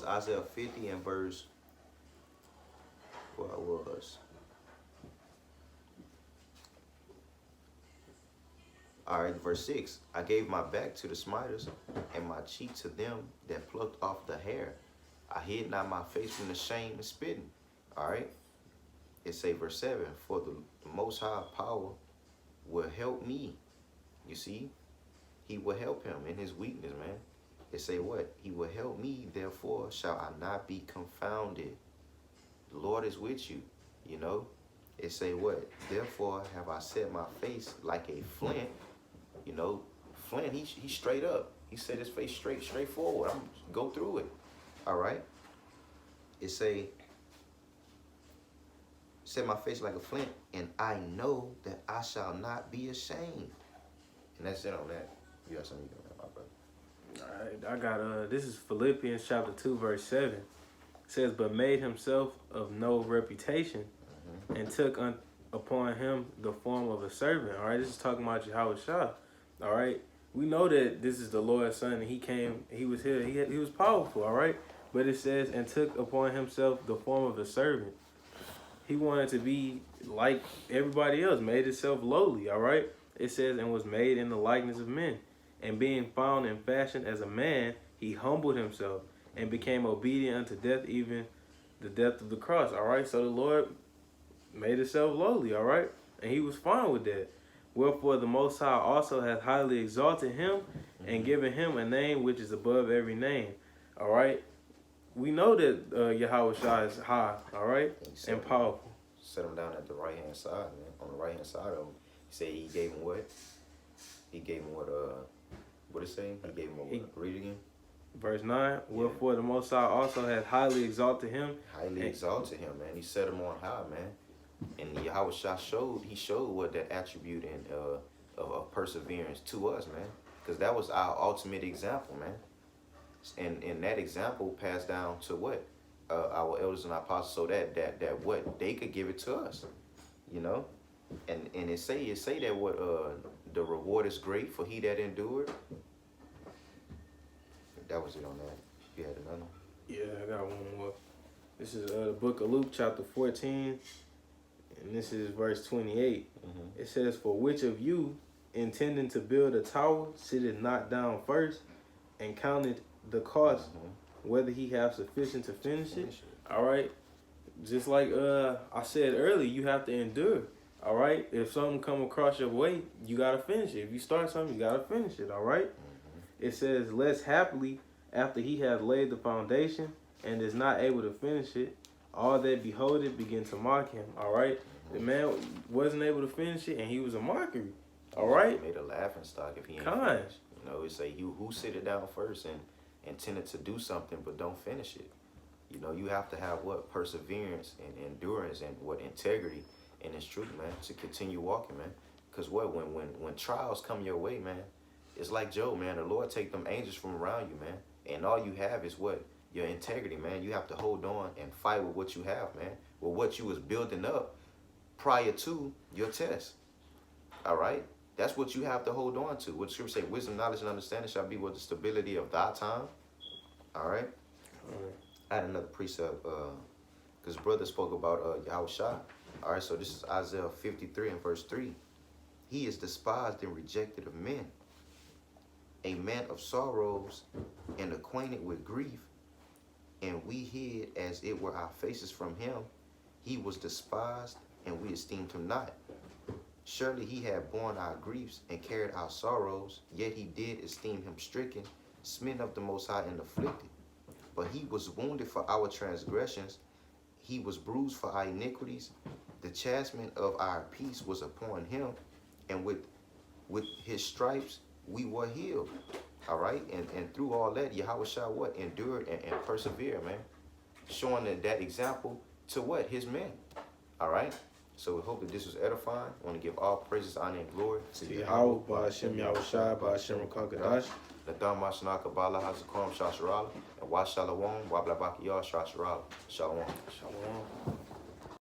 is Isaiah 50 and verse, where I was. All right, verse 6. I gave my back to the smiters and my cheek to them that plucked off the hair. I hid not my face from the shame and spitting. All right. It say verse 7. For the Most High power will help me. You see, he will help him in his weakness, man. It say what? He will help me, therefore shall I not be confounded. The Lord is with you, you know. It say what? Therefore have I set my face like a flint. You know, Flint, he straight up. He set his face straight forward. I'm gonna go through it. All right. It say, set my face like a flint, and I know that I shall not be ashamed. And that's it on that. You got something you can add, my brother? All right, I got this is Philippians chapter 2 verse 7. It says, but made himself of no reputation, and took upon him the form of a servant. All right, this is talking about Yahweh Shah. All right, we know that this is the Lord's son, and he came, he was here, he was powerful. All right, but it says, and took upon himself the form of a servant. He wanted to be like everybody else, made himself lowly. All right, it says, and was made in the likeness of men, and being found in fashion as a man, he humbled himself and became obedient unto death, even the death of the cross. All right, so the Lord made himself lowly. All right, and he was fine with that. Wherefore the Most High also hath highly exalted him and given him a name which is above every name. All right, we know that Yahweh Shah is high. All right, and powerful. Set him down at the right hand side, man. On the right hand side of him, he said he gave him what? He gave him what? What it say? He gave him a what? Read it again. Verse 9. Wherefore the Most High also hath highly exalted him. Highly exalted him, man. He set him on high, man. And Yahweh Shah showed what that attribute and of perseverance to us, man. Because that was our ultimate example, man. And that example passed down to what? Our elders and apostles, so that what? They could give it to us, you know? And it say that what the reward is great for he that endured. That was it on that. You had another one? Yeah, I got one more. This is the book of Luke chapter 14. And this is verse 28. It says, for which of you, intending to build a tower, sitteth not down first, and counted the cost, whether he have sufficient to finish it? All right. Just like I said earlier, you have to endure. All right. If something come across your way, you got to finish it. If you start something, you got to finish it. All right. It says, less happily, after he hath laid the foundation, and is not able to finish it, all that behold it begin to mock him. All right. The man wasn't able to finish it, and he was a mockery. All right. He made a laughing stock if he ain't finished. You know, it say who sit it down first and intended to do something but don't finish it. You know, you have to have what? Perseverance and endurance and what? Integrity in this truth, man, to continue walking, man. Because what? When trials come your way, man, it's like Job, man. The Lord take them angels from around you, man. And all you have is what? Your integrity, man. You have to hold on and fight with what you have, man. With what you was building up prior to your test. All right? That's what you have to hold on to. What the scripture say, wisdom, knowledge, and understanding shall be with the stability of thy time. All right? I had another precept, because brother spoke about Yahweh Shah. All right, so this is Isaiah 53 and verse 3. He is despised and rejected of men, a man of sorrows and acquainted with grief, and we hid as it were our faces from him. He was despised, and we esteemed him not. Surely he had borne our griefs and carried our sorrows, yet he did esteem him stricken, smitten of the Most High, and afflicted. But he was wounded for our transgressions, he was bruised for our iniquities. The chastisement of our peace was upon him, and with his stripes we were healed. All right, and through all that, Yahweh Shah what? Endured and persevered, man. Showing that example to what? His men. All right. So we hope that this was edifying. I want to give all praises, honor, and glory to Yahweh, Ba'ashem Yahweh Shai, Ba'ashem Rakakadash. Natham Mashanaka Kabbalah Hazakom Shasharala, and Wa Shalom, Wa Blabaki Yah Shasharala. Shalom. Shalom.